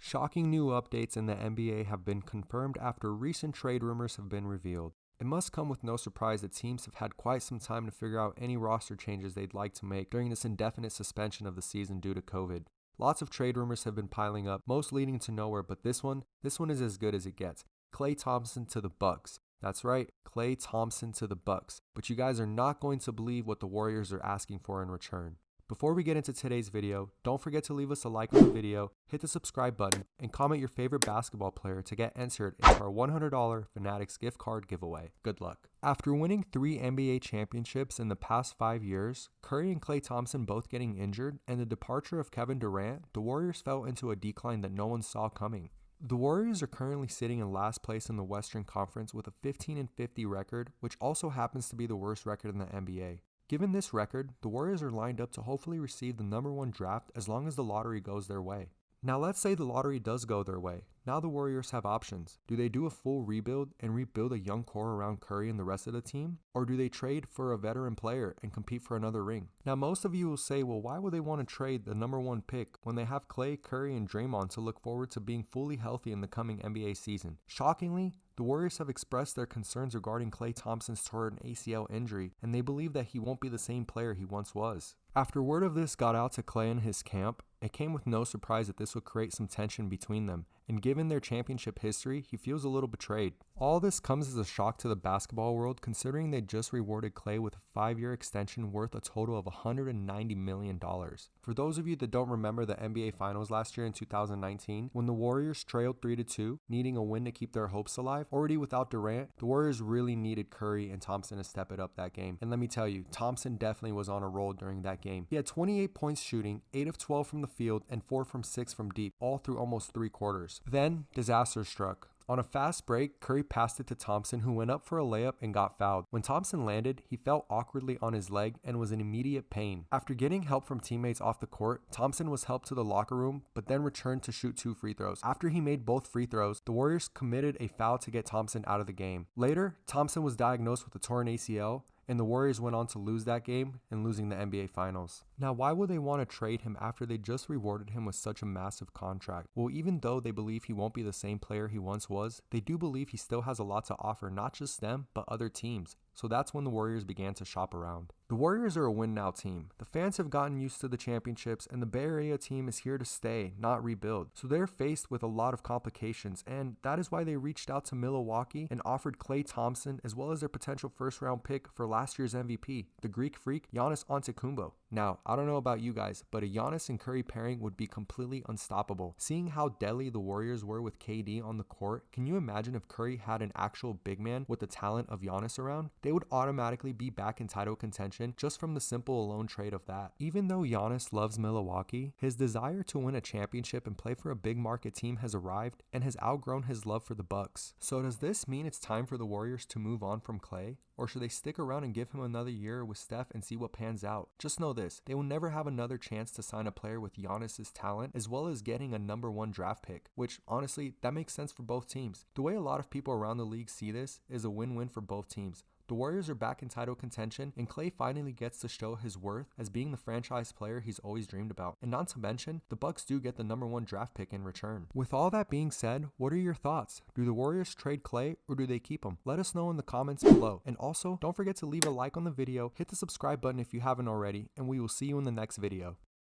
Shocking new updates in the NBA have been confirmed after recent trade rumors have been revealed. It must come with no surprise that teams have had quite some time to figure out any roster changes they'd like to make during this indefinite suspension of the season due to COVID. Lots of trade rumors have been piling up, most leading to nowhere, but this one is as good as it gets. Klay Thompson to the Bucks. That's right, Klay Thompson to the Bucks. But you guys are not going to believe what the Warriors are asking for in return. Before we get into today's video, don't forget to leave us a like on the video, hit the subscribe button, and comment your favorite basketball player to get entered into our $100 Fanatics gift card giveaway. Good luck. After winning 3 NBA championships in the past 5 years, Curry and Klay Thompson both getting injured, and the departure of Kevin Durant, the Warriors fell into a decline that no one saw coming. The Warriors are currently sitting in last place in the Western Conference with a 15-50 record, which also happens to be the worst record in the NBA. Given this record, the Warriors are lined up to hopefully receive the #1 draft as long as the lottery goes their way. Now let's say the lottery does go their way. Now the Warriors have options. Do they do a full rebuild and rebuild a young core around Curry and the rest of the team? Or do they trade for a veteran player and compete for another ring? Now most of you will say, well, why would they want to trade the #1 pick when they have Klay, Curry, and Draymond to look forward to being fully healthy in the coming NBA season? Shockingly, the Warriors have expressed their concerns regarding Klay Thompson's torn ACL injury, and they believe that he won't be the same player he once was. After word of this got out to Klay and his camp, it came with no surprise that this would create some tension between them, and given their championship history, he feels a little betrayed. All this comes as a shock to the basketball world, considering they just rewarded Klay with a 5-year extension worth a total of $190 million. For those of you that don't remember the NBA Finals last year in 2019, when the Warriors trailed 3-2, needing a win to keep their hopes alive, already without Durant, the Warriors really needed Curry and Thompson to step it up that game. And let me tell you, Thompson definitely was on a roll during that game. He had 28 points shooting, 8 of 12 from the field, and 4 from 6 from deep, all through almost 3 quarters. Then, disaster struck. On a fast break, Curry passed it to Thompson, who went up for a layup and got fouled. When Thompson landed, he fell awkwardly on his leg and was in immediate pain. After getting help from teammates off the court, Thompson was helped to the locker room, but then returned to shoot 2 free throws. After he made both free throws, the Warriors committed a foul to get Thompson out of the game. Later, Thompson was diagnosed with a torn ACL, and the Warriors went on to lose that game and losing the NBA Finals. Now, why would they want to trade him after they just rewarded him with such a massive contract? Well, even though they believe he won't be the same player he once was, they do believe he still has a lot to offer, not just them, but other teams. So that's when the Warriors began to shop around. The Warriors are a win-now team. The fans have gotten used to the championships, and the Bay Area team is here to stay, not rebuild. So they're faced with a lot of complications, and that is why they reached out to Milwaukee and offered Klay Thompson as well as their potential first-round pick for last year's MVP, the Greek freak Giannis Antetokounmpo. Now, I don't know about you guys, but a Giannis and Curry pairing would be completely unstoppable. Seeing how deadly the Warriors were with KD on the court, can you imagine if Curry had an actual big man with the talent of Giannis around? They would automatically be back in title contention just from the simple alone trade of that. Even though Giannis loves Milwaukee, his desire to win a championship and play for a big market team has arrived and has outgrown his love for the Bucks. So does this mean it's time for the Warriors to move on from Klay? Or should they stick around and give him another year with Steph and see what pans out? Just know this, they will never have another chance to sign a player with Giannis's talent as well as getting a #1 draft pick, which honestly, that makes sense for both teams. The way a lot of people around the league see this is a win-win for both teams. The Warriors are back in title contention, and Klay finally gets to show his worth as being the franchise player he's always dreamed about. And not to mention, the Bucks do get the #1 draft pick in return. With all that being said, what are your thoughts? Do the Warriors trade Klay or do they keep him? Let us know in the comments below. And also, don't forget to leave a like on the video, hit the subscribe button if you haven't already, and we will see you in the next video.